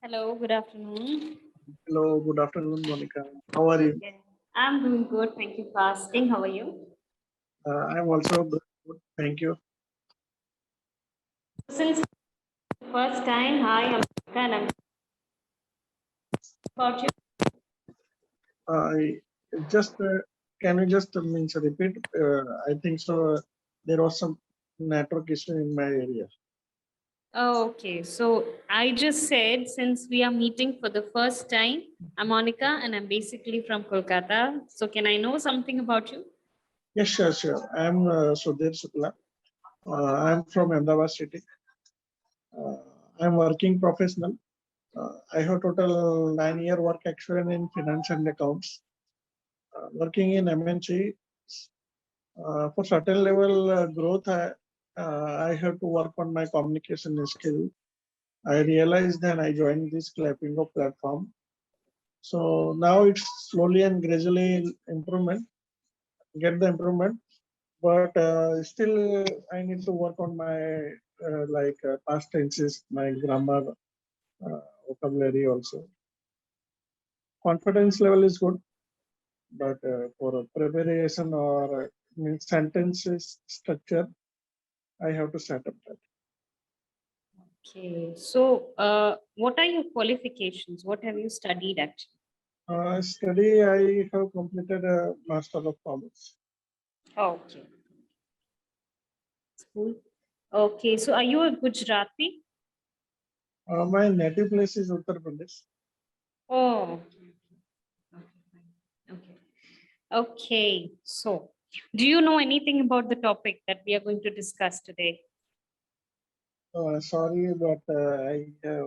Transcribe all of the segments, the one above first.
Hello, good afternoon. Hello, good afternoon, Monika. How are you? Yes, I'm doing good. Thank you for asking. How are you? I'm also good. Thank you. Since the first time, hi, I'm Monika and I'm about you. I just can you just means repeat? I think so. There was some network issue in my area. Oh, okay. So I just said since we are meeting for the first time, I'm Monika and I'm basically from Kolkata. So can I know something about you? Yes, sure. I'm Sudhir Shukla. I'm from Ahmedabad city. Uh, I'm working professional. I have total 9 year work experience in finance and accounts. Working in MNC. For certain level growth, I have to work on my communication skill. I realized then I joined this Clapingo platform. So now it's slowly and gradually improvement, get the improvement, but still I need to work on my past tenses, my grammar, vocabulary also. Confidence level is good, but for a preparation or means sentences structure, I have to set up that. Okay. So what are your qualifications? What have you studied actually? Study, I have completed a Master of Commerce. Okay. Cool. Okay. So are you a Gujarati? My native place is Uttar Pradesh. Oh, okay. Okay. So, do you know anything about the topic that we are going to discuss today? Sorry, but I have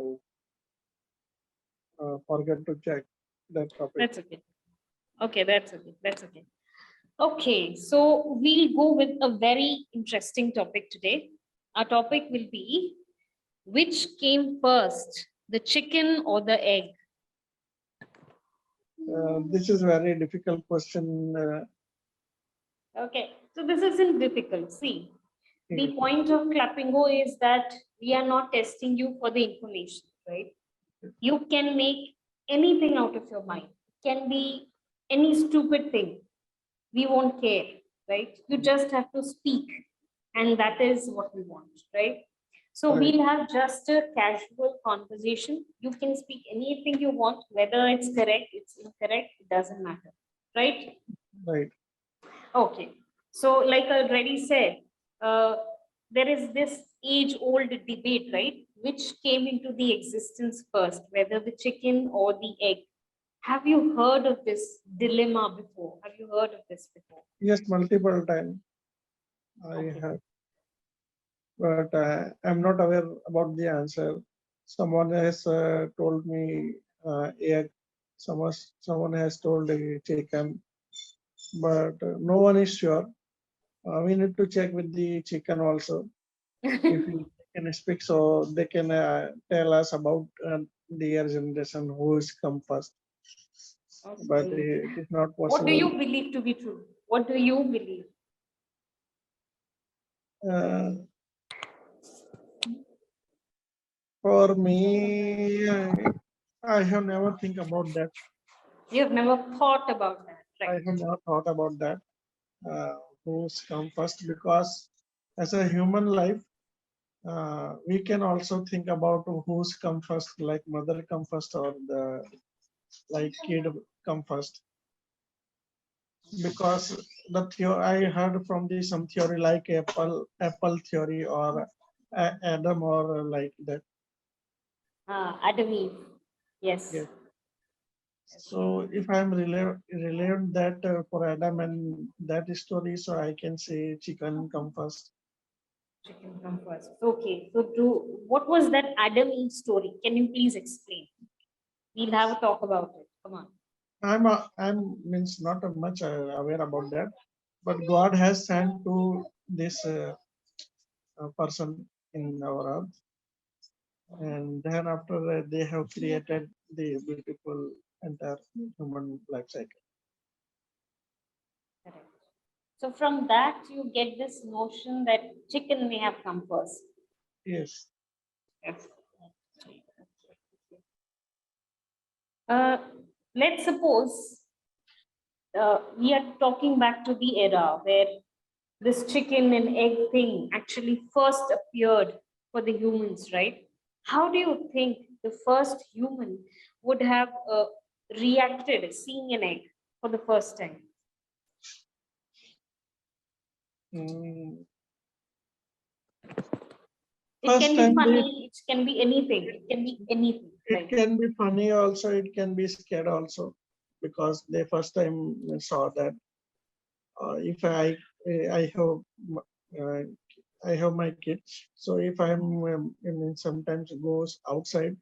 forget to check that topic. That's okay. Okay, that's okay. That's okay. Okay, so we'll go with a very interesting topic today. Our topic will be which came first, the chicken or the egg? This is very difficult question. Okay, so this isn't difficult. See, the Yes, point of Clapingo is that we are not testing you for the information, right? You can make anything out of your mind. It can be any stupid thing. We won't care, right? You just have to speak, and that is what we want, right? So right, we'll have just a casual conversation. You can speak anything you want, whether it's correct, it's incorrect, it doesn't matter, right? right. Okay. So, like I already said, there is this age-old debate, right? Which came into the existence first, whether the chicken or the egg? Have you heard of this dilemma before? Have you heard of this before? Yes, multiple time I Okay. have, but I'm not aware about the answer. Someone has told me egg. Someone has told chicken, but no one is sure. We need to check with the chicken also. If we can speak, so they can tell us about their generation who is come first. But Okay. it is not What do you possible. believe to be true? What do you believe? Uh, for me, I have never think about that. You have never thought about that, I right? have never thought about that. Who's come first? Because as a human life, we can also think about who's come first, like mother come first or the like kid come first. Because the theory I heard from the some theory like apple theory or Adam or like that. Adam Eve. Yes. Yes. So if I'm relevant that for Adam and that story, so I can say chicken come first. Chicken come first. Okay. So, what was that Adam Eve story? Can you please explain? We'll have a talk about it. Come on. I'm means not much aware about that, but God has sent to this person in our earth, and then after they have created the beautiful entire human life cycle. Correct. So, from that, you get this notion that chicken may have come first. Yes. Yes. Let's suppose we are talking back to the era where this chicken and egg thing actually first appeared for the humans, right? How do you think the first human would have reacted seeing an egg for the first time? Mm, It First can be time funny, it can be anything, it can be anything. it Right? can be funny also, it can be scared also, because they first time saw that. If I have uh, I have my kids, so if I'm sometimes goes outside,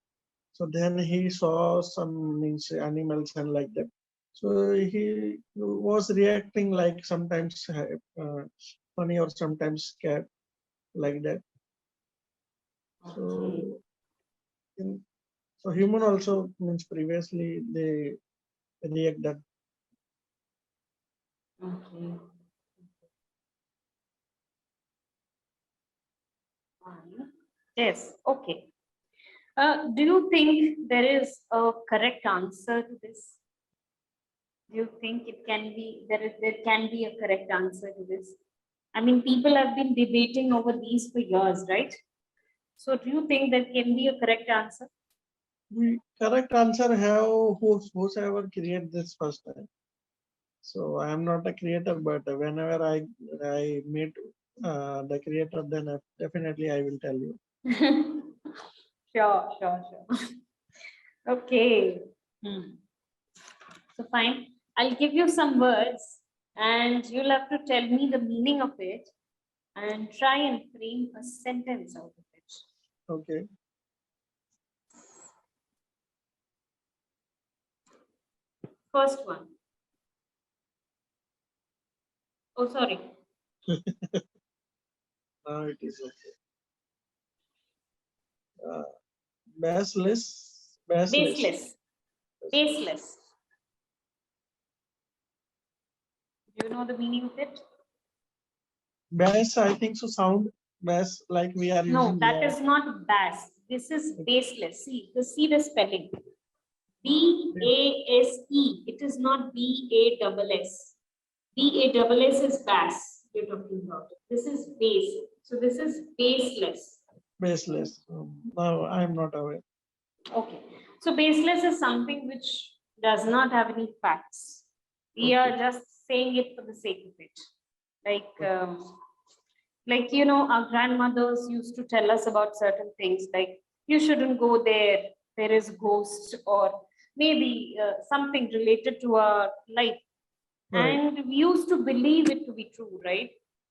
so then he saw some means animals and like that. So he was reacting like sometimes funny or sometimes scared like that. Okay. So in, so human also means previously they react that. Okay. Fine. Yes. Okay. Do you think there is a correct answer to this? Do you think it can be there can be a correct answer to this? I mean, people have been debating over these for years, right? So, do you think there can be a correct answer? We correct answer have whosoever create this first time. So I am not a creator, but whenever I meet the creator, then definitely I will tell you. Sure, sure, sure. Okay. Hmm. So fine. I'll give you some words and you'll have to tell me the meaning of it and try and frame a sentence out of it. Okay. First one. Oh, sorry. Now it is okay. Baseless. Baseless. Baseless. Do you know the meaning of it? Bass, I think so. Sound bass like we are No, using. that is not bass. This is baseless. See the spelling. B-A-S-E. It is not B-A-S-S. B-A-S-S is bass you're talking about. This is base. So this is baseless. Baseless. No, I am not aware. Okay. So baseless is something which does not have any facts. We are Okay. just saying it for the sake of it. Like you know, our grandmothers used to tell us about certain things like you shouldn't go there, there is ghosts, or maybe something related to our life. Right. And we used to believe it to be true, right?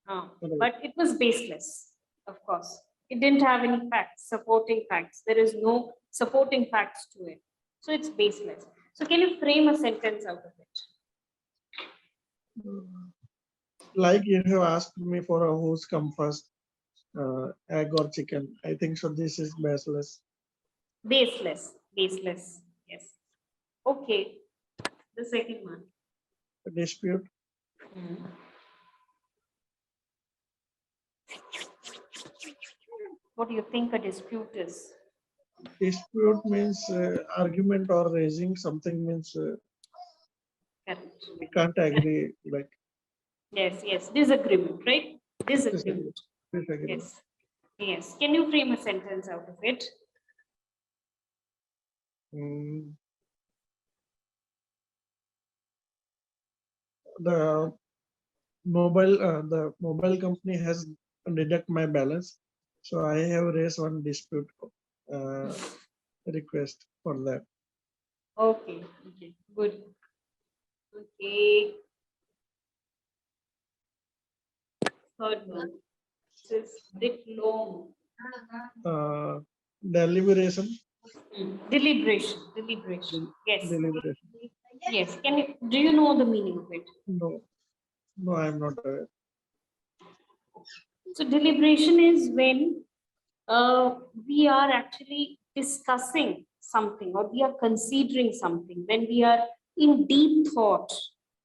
Right. But it was baseless, of course. It didn't have any facts, supporting facts. There is no supporting facts to it. So it's baseless. So can you frame a sentence out of it? Like you have asked me for a who's come first, egg or chicken. I think so. This is baseless. Baseless, baseless. Yes. Okay. The second one. Dispute. Hmm. What do you think a dispute is? Dispute means argument or raising something means Correct. we can't agree. Like Yes, yes. Disagreement, right? disagree. Disagreement. Disagree. Yes. Yes. Can you frame a sentence out of it? Mm, the mobile company has deduct my balance, so I have raised one dispute uh, request for that. Okay. Okay. Good. Okay. Third one. This is bit long. Uh, Deliberation. Deliberation. Deliberation. Yes. Deliberation. Yes. Can you do you know the meaning of it? No, no, I'm not aware. So deliberation is when we are actually discussing something or we are considering something, when we are in deep thought,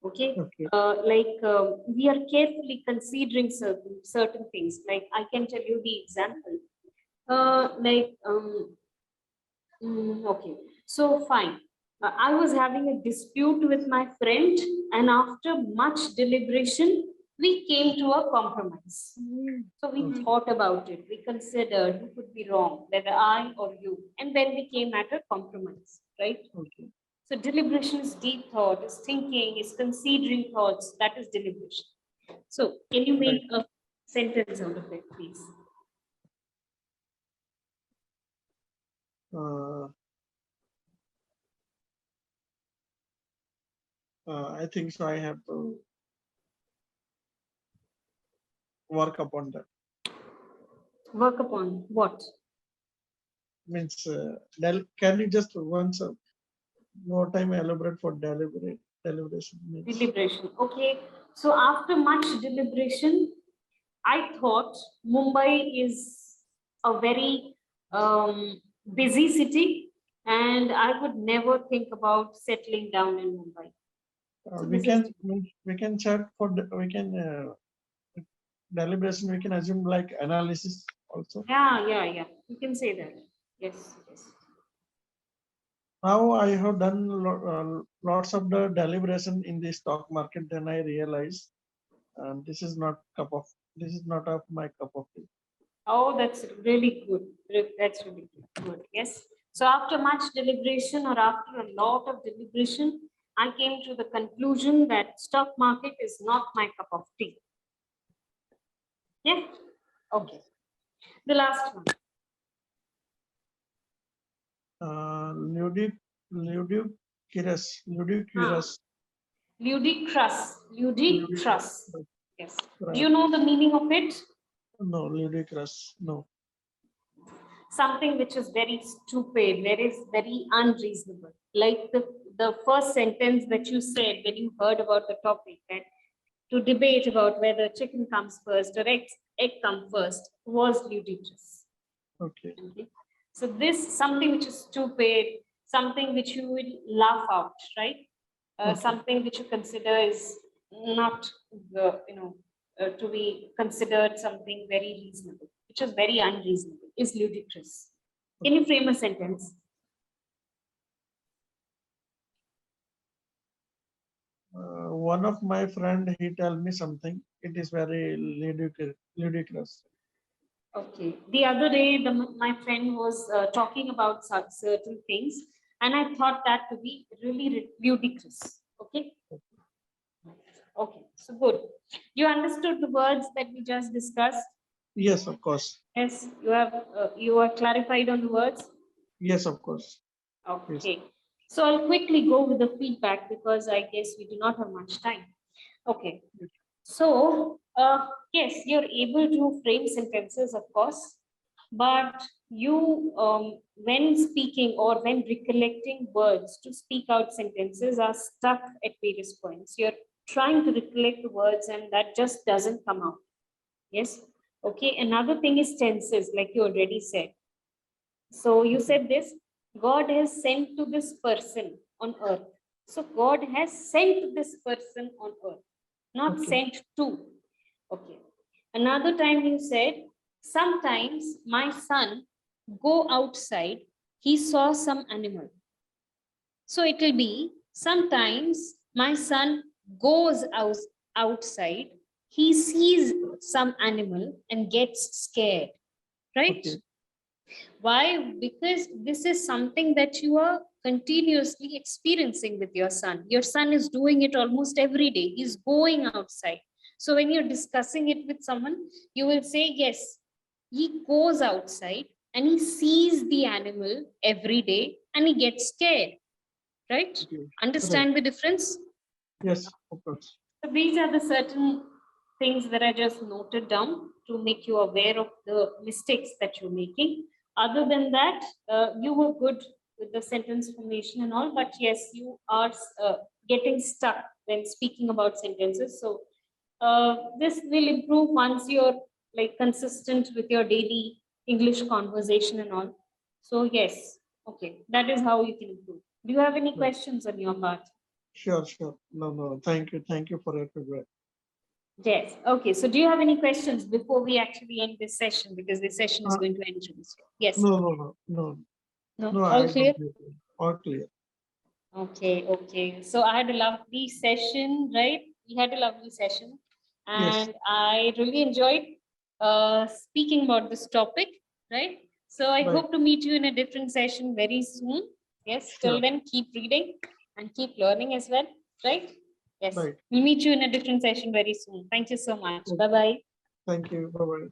okay? Okay. We are carefully considering certain things. Like I can tell you the example. Okay, so fine. I was having a dispute with my friend, and after much deliberation, we came to a compromise. So we thought about it, we considered who could be wrong, whether I or you, and then we came at a compromise, right? Okay. So deliberation is deep thought, is thinking, is considering thoughts, that is deliberation. So can you make a sentence out of it, please? I think so. I have to work upon that. Work upon what? Means, can you just once more time elaborate for deliberation? Means, Deliberation. Okay. So after much deliberation, I thought Mumbai is a very busy city, and I would never think about settling down in Mumbai. So we this is can chat for we can deliberation. We can assume like analysis also. yeah. You can say that. Yes. Now I have done lots of the deliberation in the stock market. Then I realized this is not of my cup of tea. Oh, that's really good. That's really good. Yes. So after much deliberation or after a lot of deliberation, I came to the conclusion that stock market is not my cup of tea. Yeah. Okay. The last one. Ludicrous. Ludicrous. Yes. Right. Do you know the meaning of it? No, ludicrous. No. Something which is very stupid, very unreasonable. Like the first sentence that you said when you heard about the topic, that to debate about whether chicken comes first or egg come first was ludicrous. Okay. So this something which is stupid, something which you will laugh out, right? Something which you consider is not to be considered something very reasonable, which is very unreasonable, is ludicrous. Can you frame a sentence? One of my friend, he tell me something. It is very ludicrous. Okay. The other day, my friend was talking about such certain things, and I thought that to be really ludicrous. Okay. Okay. So good. You understood the words that we just discussed? Yes, of course. Yes. You are clarified on the words? Yes, of course. Okay. Yes. So I'll quickly go with the feedback because I guess we do not have much time. Okay. So, yes, you're able to frame sentences, of course, but you, when speaking or when recollecting words to speak out sentences, are stuck at various points. You're trying to recollect the words and that just doesn't come out. Yes. Okay. Another thing is tenses, like you already said. So you said this, God has sent to this person on earth. So God has sent this person on earth, not sent to. Okay. Another time you said, sometimes my son go outside, he saw some animal. So it will be, sometimes my son goes outside, he sees some animal and gets scared, right? Okay. Why? Because this is something that you are continuously experiencing with your son. Your son is doing it almost every day. He's going outside. So when you're discussing it with someone, you will say, yes, he goes outside and he sees the animal every day and he gets scared. Right? Okay. Understand the difference? Yes, of course. So these are the certain things that I just noted down to make you aware of the mistakes that you're making. Other than that, you were good with the sentence formation and all, but yes, you are getting stuck when speaking about sentences. So this will improve once you're like consistent with your daily English conversation and all. So yes, okay, that is how you can improve. Do you have any questions on your part? Sure. No. Thank you for your feedback. Yes. Okay. So, do you have any questions before we actually end this session? Because this session is going to end soon. Yes. No. No. No, All I clear? don't. All clear. Okay, okay. So I had a lovely session, right? We had a lovely session, Yes, and I really enjoyed speaking about this topic, right? So I right, hope to meet you in a different session very soon. Yes, till sure, then, keep reading and keep learning as well, right? Yes, right. we'll meet you in a different session very soon. Thank you so much. Okay. Bye bye. Thank you. Bye-bye.